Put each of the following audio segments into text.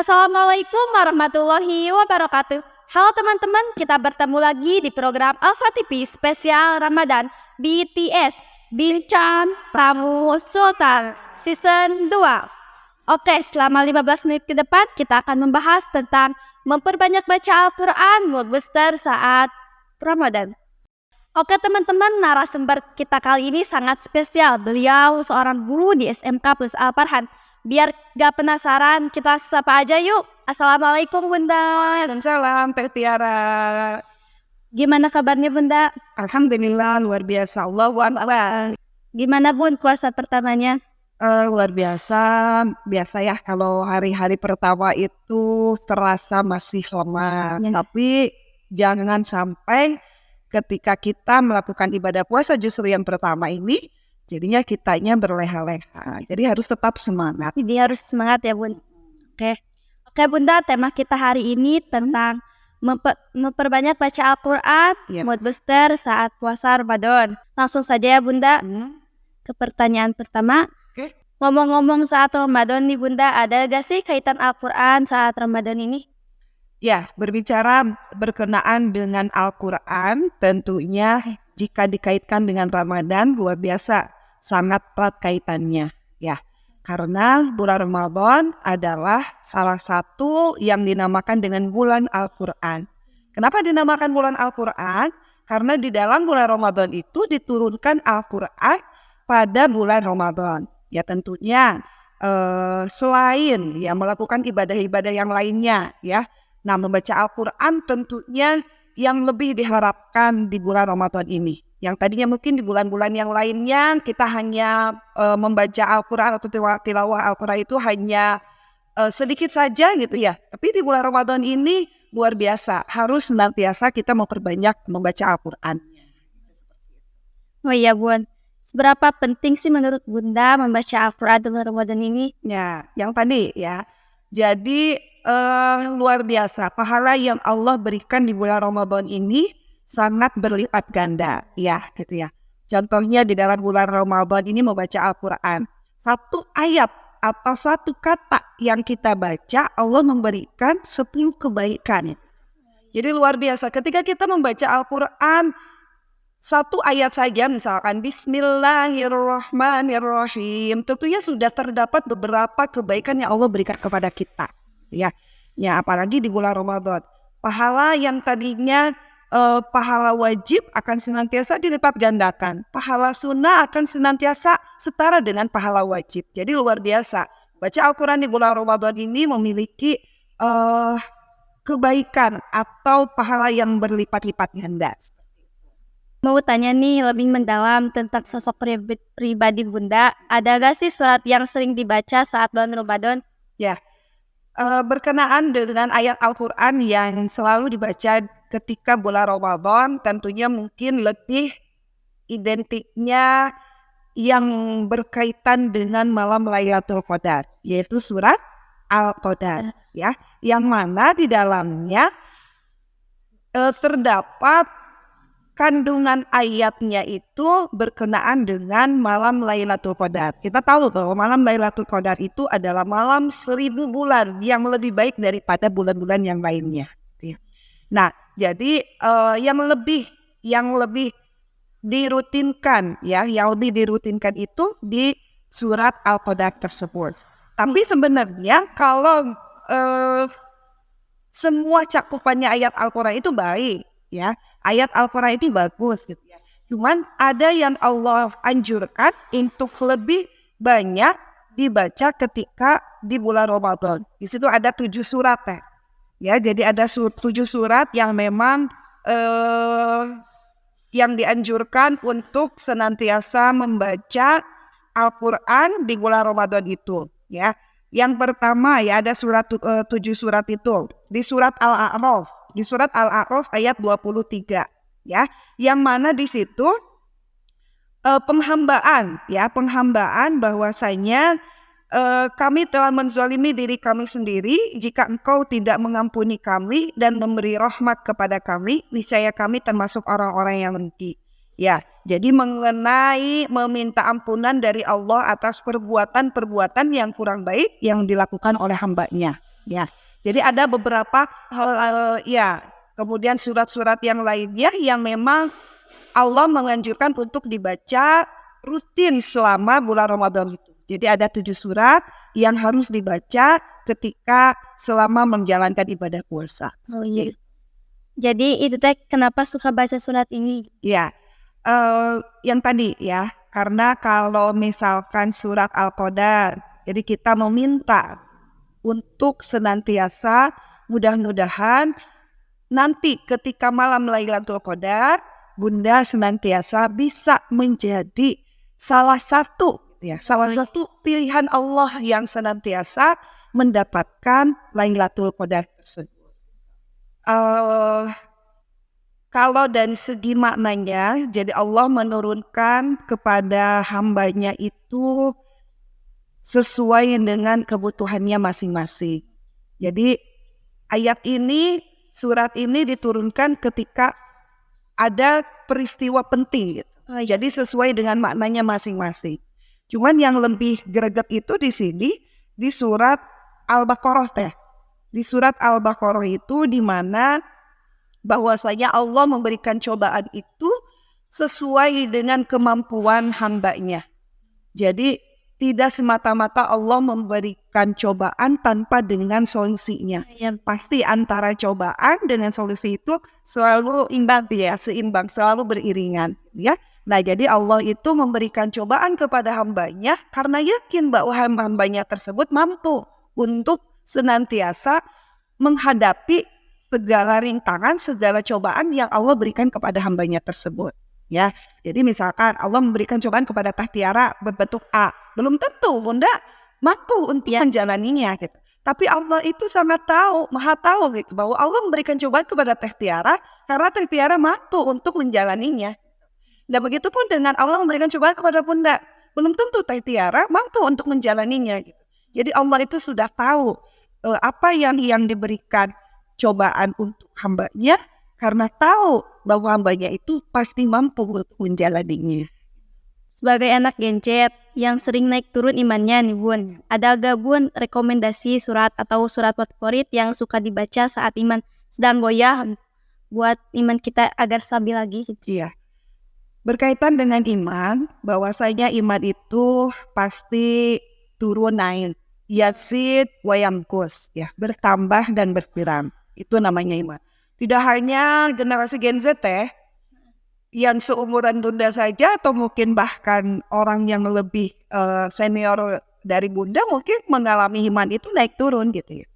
Assalamualaikum warahmatullahi wabarakatuh. Halo teman-teman, kita bertemu lagi di program Alfa TV spesial Ramadan BTS Bincang Tamu Sultan Season 2. Oke, selama 15 menit ke depan kita akan membahas tentang memperbanyak baca Al-Quran mood booster saat Ramadan. Oke teman-teman, narasumber kita kali ini sangat spesial. Beliau seorang guru di SMK Plus Al-Farhan. Biar gak penasaran, kita sapa aja yuk. Assalamualaikum Bunda. Waalaikumsalam Teh Tiara. Gimana kabarnya Bunda? Alhamdulillah luar biasa. Allahu Akbar. Gimana Bun puasa pertamanya? Luar biasa. Biasa ya kalau hari-hari pertama itu terasa masih lemas. Ya. Tapi jangan sampai ketika kita melakukan ibadah puasa justru yang pertama ini jadinya kitanya berleha-leha. Jadi harus tetap semangat. Jadi harus semangat ya Bun. Oke Bunda, tema kita hari ini tentang memperbanyak baca Al-Quran mood booster saat puasa Ramadan. Langsung saja ya Bunda ke pertanyaan pertama. Oke. Ngomong-ngomong saat Ramadan nih Bunda, ada gak sih kaitan Al-Quran saat Ramadan ini? Ya, berbicara berkenaan dengan Al-Quran tentunya jika dikaitkan dengan Ramadan luar biasa, sangat erat kaitannya ya. Karena bulan Ramadan adalah salah satu yang dinamakan dengan bulan Al-Quran. Kenapa dinamakan bulan Al-Quran? Karena di dalam bulan Ramadan itu diturunkan Al-Quran pada bulan Ramadan. Ya tentunya selain ya melakukan ibadah-ibadah yang lainnya ya. Nah, membaca Al-Quran tentunya yang lebih diharapkan di bulan Ramadan ini. Yang tadinya mungkin di bulan-bulan yang lainnya kita hanya membaca Al-Quran atau tilawah Al-Quran itu hanya sedikit saja gitu ya. Tapi di bulan Ramadan ini luar biasa. Harus senantiasa kita memperbanyak membaca Al-Quran. Oh iya Bun, seberapa penting sih menurut Bunda membaca Al-Quran di bulan Ramadan ini? Ya, yang tadi ya. Jadi luar biasa pahala yang Allah berikan di bulan Ramadan ini sangat berlipat ganda ya gitu ya. Contohnya di dalam bulan Ramadan ini membaca Al-Quran, satu ayat atau satu kata yang kita baca Allah memberikan 10 kebaikan. Jadi luar biasa ketika kita membaca Al-Quran satu ayat saja, misalkan Bismillahirrahmanirrahim, tentunya sudah terdapat beberapa kebaikan yang Allah berikan kepada kita ya. Ya apalagi di bulan Ramadan, pahala yang tadinya pahala wajib akan senantiasa dilipat gandakan, pahala sunnah akan senantiasa setara dengan pahala wajib. Jadi luar biasa baca Al-Quran di bulan Ramadan ini memiliki kebaikan atau pahala yang berlipat-lipat ganda. Mau tanya nih lebih mendalam tentang sosok pribadi Bunda. Ada gak sih surat yang sering dibaca saat bulan Ramadan? Ya, berkenaan dengan ayat Al-Quran yang selalu dibaca ketika bulan Ramadan, tentunya mungkin lebih identiknya yang berkaitan dengan malam Lailatul Qadar, yaitu surat Al-Qadar, ya, yang mana di dalamnya terdapat kandungan ayatnya itu berkenaan dengan malam Lailatul Qadar. Kita tahu bahwa malam Lailatul Qadar itu adalah malam 1000 bulan yang lebih baik daripada bulan-bulan yang lainnya. Nah, jadi yang lebih dirutinkan ya, yang lebih dirutinkan itu di surat Al-Qadar tersebut. Tapi sebenarnya kalau semua cakupannya ayat Al-Quran itu baik ya. Ayat Al-Quran itu bagus gitu ya. Cuman ada yang Allah anjurkan untuk lebih banyak dibaca ketika di bulan Ramadan. Di situ ada 7 surat ya. Ya, jadi ada 7 surat yang memang yang dianjurkan untuk senantiasa membaca Al-Quran di bulan Ramadan itu ya. Yang pertama ya ada 7 surat itu di surat Al-A'raf. Di surat Al-A'raf ayat 23 ya, yang mana di situ penghambaan bahwasanya kami telah menzalimi diri kami sendiri jika engkau tidak mengampuni kami dan memberi rahmat kepada kami, niscaya kami termasuk orang-orang yang rugi. Ya, jadi mengenai meminta ampunan dari Allah atas perbuatan-perbuatan yang kurang baik yang dilakukan oleh hambanya. Ya, jadi ada beberapa ya, kemudian surat-surat yang lainnya yang memang Allah menganjurkan untuk dibaca rutin selama bulan Ramadan itu. Jadi ada 7 surat yang harus dibaca ketika selama menjalankan ibadah puasa. Oh iya. Jadi itu teh kenapa suka baca surat ini? Ya, yang tadi ya, karena kalau misalkan surat Al-Qadar, jadi kita meminta untuk senantiasa mudah-mudahan nanti ketika malam Lailatul Qadar, Bunda senantiasa bisa menjadi salah satu pilihan Allah yang senantiasa mendapatkan Lailatul Qadar tersebut. Kalau dari segi maknanya, jadi Allah menurunkan kepada hambanya itu sesuai dengan kebutuhannya masing-masing. Jadi ayat ini, surat ini diturunkan ketika ada peristiwa penting gitu. Jadi sesuai dengan maknanya masing-masing. Cuman yang lebih greget itu di sini di surat Al-Baqarah teh. Di surat Al-Baqarah itu di mana bahwasanya Allah memberikan cobaan itu sesuai dengan kemampuan hambanya. Jadi tidak semata-mata Allah memberikan cobaan tanpa dengan solusinya. Ya. Pasti antara cobaan dengan solusi itu selalu seimbang, selalu beriringan, ya. Nah, jadi Allah itu memberikan cobaan kepada hambanya karena yakin bahwa hambanya tersebut mampu untuk senantiasa menghadapi segala rintangan, segala cobaan yang Allah berikan kepada hambanya tersebut. Ya, jadi misalkan Allah memberikan cobaan kepada Teh Tiara berbentuk A, belum tentu Bunda mampu untuk menjalaninya gitu. Tapi Allah itu sangat tahu, maha tahu gitu, bahwa Allah memberikan cobaan kepada Teh Tiara karena Teh Tiara mampu untuk menjalaninya. Dan begitu pun dengan Allah memberikan cobaan kepada Bunda, belum tentu Teh Tiara mampu untuk menjalaninya gitu. Jadi Allah itu sudah tahu apa yang diberikan cobaan untuk hambanya karena tahu bahwa hambanya itu pasti mampu untuk menjalaninya. Sebagai anak gencet yang sering naik turun imannya nih Bun, ada gak Bun rekomendasi surat atau surat favorit yang suka dibaca saat iman sedang goyah buat iman kita agar stabil lagi? Iya. Berkaitan dengan iman, bahwasanya iman itu pasti turun naik. Yazid wa yamkus, ya, bertambah dan berkurang. Itu namanya iman. Tidak hanya generasi Gen Z yang seumuran Bunda saja atau mungkin bahkan orang yang lebih senior dari Bunda mungkin mengalami iman itu naik turun gitu ya.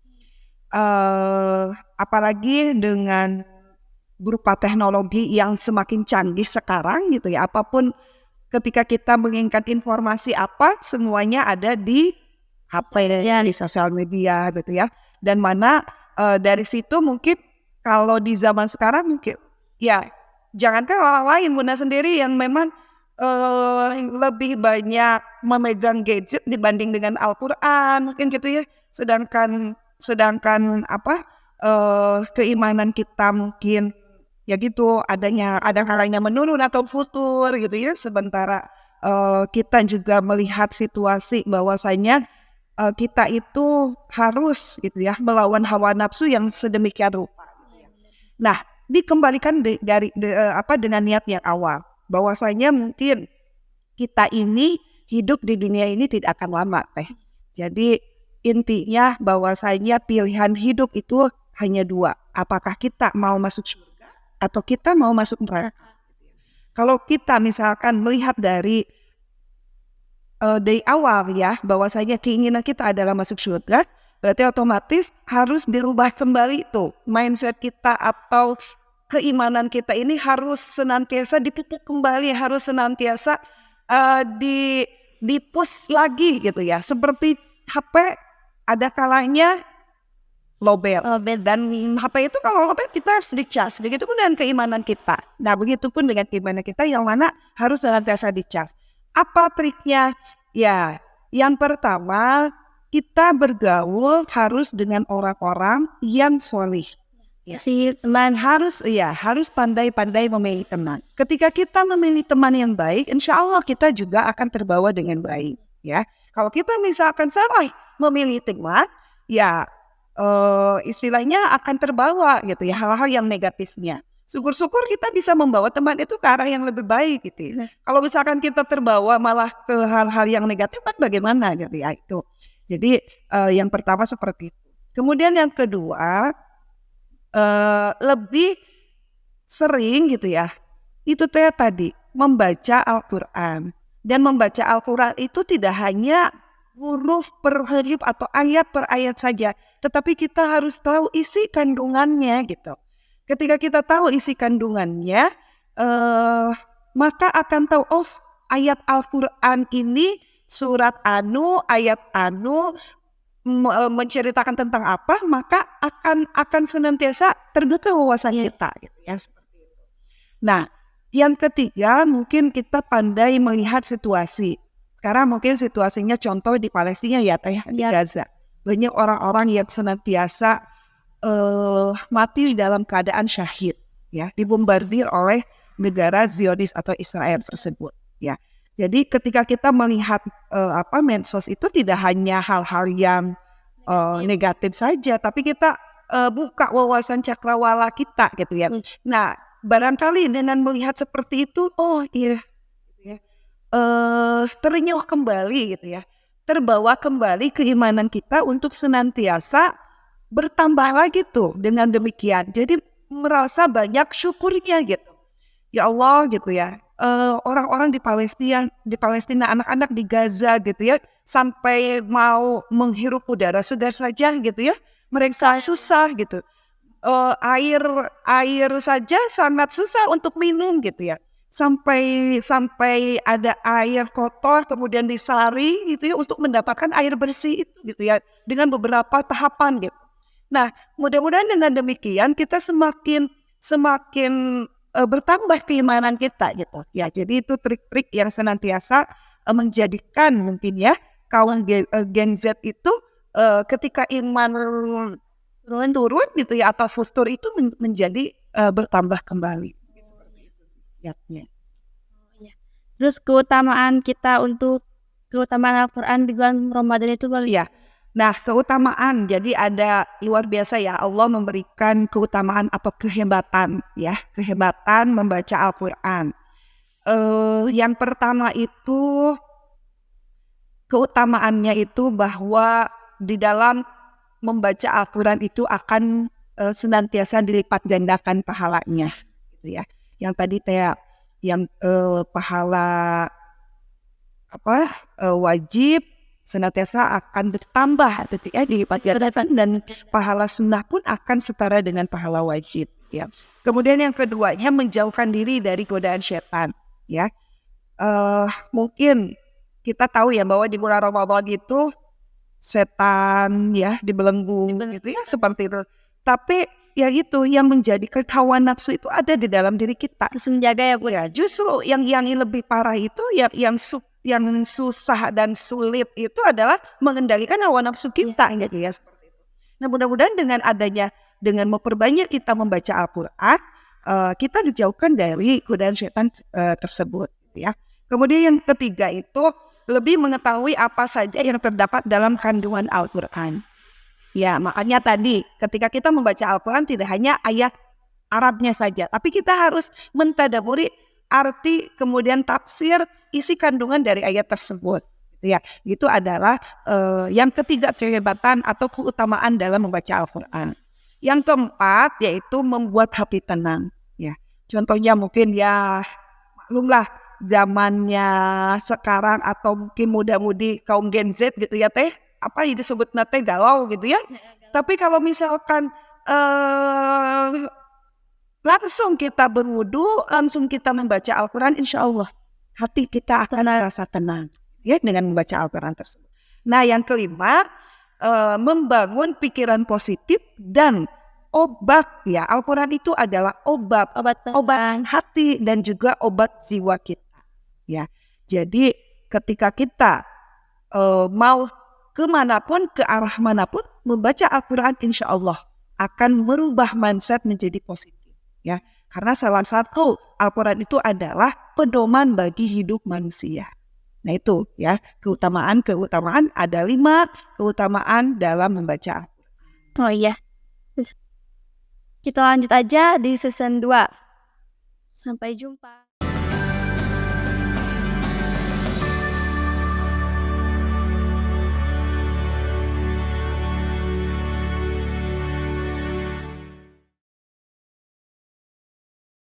Apalagi dengan berupa teknologi yang semakin canggih sekarang gitu ya. Apapun ketika kita menginginkan informasi apa semuanya ada di HP, di sosial media gitu ya. Dan mana dari situ mungkin kalau di zaman sekarang mungkin ya jangankan orang lain, Bunda sendiri yang memang lebih banyak memegang gadget dibanding dengan Al-Quran mungkin gitu ya. Sedangkan keimanan kita mungkin ya gitu ada kalanya menurun atau futur gitu ya. Sementara kita juga melihat situasi bahwasanya kita itu harus gitu ya melawan hawa nafsu yang sedemikian rupa. Nah, dikembalikan dengan niat yang awal, bahwasanya mungkin kita ini hidup di dunia ini tidak akan lama teh. Jadi intinya bahwasanya pilihan hidup itu hanya dua, apakah kita mau masuk surga atau kita mau masuk neraka. Kalau kita misalkan melihat dari awal ya, bahwasanya keinginan kita adalah masuk surga, berarti otomatis harus dirubah kembali tuh mindset kita atau keimanan kita ini harus senantiasa dipupuk kembali, harus senantiasa di-push lagi gitu ya. Seperti HP ada kalanya lowbat dan HP itu kalau lowbat kita harus dicas. Begitupun dengan keimanan kita. Nah, begitupun dengan keimanan kita yang mana harus senantiasa dicas. Apa triknya? Ya, yang pertama kita bergaul harus dengan orang-orang yang solih. Ya. Si teman harus pandai-pandai memilih teman. Ketika kita memilih teman yang baik, insya Allah kita juga akan terbawa dengan baik. Ya, kalau kita misalkan salah memilih teman, ya istilahnya akan terbawa gitu ya hal-hal yang negatifnya. Syukur-syukur kita bisa membawa teman itu ke arah yang lebih baik gitu ya. Kalau misalkan kita terbawa malah ke hal-hal yang negatif kan bagaimana gitu ya itu. Jadi yang pertama seperti itu. Kemudian yang kedua lebih sering gitu ya. Itu tadi membaca Al-Quran. Dan membaca Al-Quran itu tidak hanya huruf per huruf atau ayat per ayat saja. Tetapi kita harus tahu isi kandungannya gitu. Ketika kita tahu isi kandungannya, maka akan tahu, oh ayat Al-Quran ini surat anu, ayat anu menceritakan tentang apa, maka akan senantiasa terbuka wawasan kita gitu ya. Seperti itu. Nah, yang ketiga mungkin kita pandai melihat situasi. Sekarang mungkin situasinya contoh di Palestina ya Teh, di Gaza. Banyak orang-orang yang senantiasa mati dalam keadaan syahid, ya, dibombardir oleh negara Zionis atau Israel tersebut, ya. Jadi ketika kita melihat medsos itu tidak hanya hal-hal yang negatif saja, tapi kita buka wawasan cakrawala kita, gitu ya. Nah, barangkali dengan melihat seperti itu, oh iya, gitu ya, terenyuh kembali, gitu ya, terbawa kembali keimanan kita untuk senantiasa bertambah lagi tuh dengan demikian. Jadi merasa banyak syukurnya gitu. Ya Allah gitu ya. Orang-orang di Palestina, anak-anak di Gaza gitu ya, sampai mau menghirup udara segar saja gitu ya, mereka susah gitu. Air saja sangat susah untuk minum gitu ya. Sampai ada air kotor kemudian disaring gitu ya untuk mendapatkan air bersih itu gitu ya, dengan beberapa tahapan gitu. Nah, mudah-mudahan dengan demikian kita semakin bertambah keimanan kita gitu. Ya, jadi itu trik-trik yang senantiasa menjadikan mungkin ya kaum Gen Z itu ketika iman turun gitu ya atau futur itu menjadi bertambah kembali. Seperti itu sih. Terus keutamaan Al-Quran di bulan Ramadan itu bagaimana? Ya. Nah, keutamaan, jadi ada luar biasa ya, Allah memberikan keutamaan atau kehebatan ya, kehebatan membaca Al-Quran. Yang pertama itu keutamaannya itu bahwa di dalam membaca Al-Quran itu akan senantiasa dilipat gandakan pahalanya, gitu ya. Yang tadi yang pahala wajib senantiasa akan bertambah ketika dilipat gandakan dan pahala sunnah pun akan setara dengan pahala wajib ya. Kemudian yang keduanya menjauhkan diri dari godaan setan ya. Mungkin kita tahu ya bahwa di bulan Ramadan itu setan ya dibelenggu gitu ya seperti itu. Tapi ya itu yang menjadikan hawa nafsu itu ada di dalam diri kita. Terus menjaga ya Bu. Ya, justru yang lebih parah itu yang susah dan sulit itu adalah mengendalikan hawa nafsu kita gitu ya seperti itu. Nah, mudah-mudahan dengan memperbanyak kita membaca Al-Quran, kita dijauhkan dari godaan setan tersebut gitu ya. Kemudian yang ketiga itu lebih mengetahui apa saja yang terdapat dalam kandungan Al-Quran. Ya, makanya tadi ketika kita membaca Al-Quran tidak hanya ayat Arabnya saja, tapi kita harus mentadaburi arti kemudian tafsir isi kandungan dari ayat tersebut. Gitu ya, itu adalah yang ketiga kehebatan atau keutamaan dalam membaca Al-Quran. Yang keempat yaitu membuat hati tenang. Ya, contohnya mungkin ya maklumlah zamannya sekarang atau mungkin muda-mudi kaum Gen Z gitu ya Teh. Apa yang disebut nate galau gitu ya. Tapi kalau misalkan langsung kita berwudu, langsung kita membaca Al-Quran, insya Allah hati kita akan merasa tenang ya dengan membaca Al-Quran tersebut. Nah, yang kelima membangun pikiran positif dan obat ya. Al-Quran itu adalah obat hati dan juga obat jiwa kita ya. Jadi ketika kita mau kemanapun, ke arah manapun, membaca Al-Quran insya Allah akan merubah mindset menjadi positif ya. Karena salah satu Al-Quran itu adalah pedoman bagi hidup manusia. Nah itu ya, keutamaan ada 5 keutamaan dalam membaca Al-Quran. Oh iya. Kita lanjut aja di season 2. Sampai jumpa.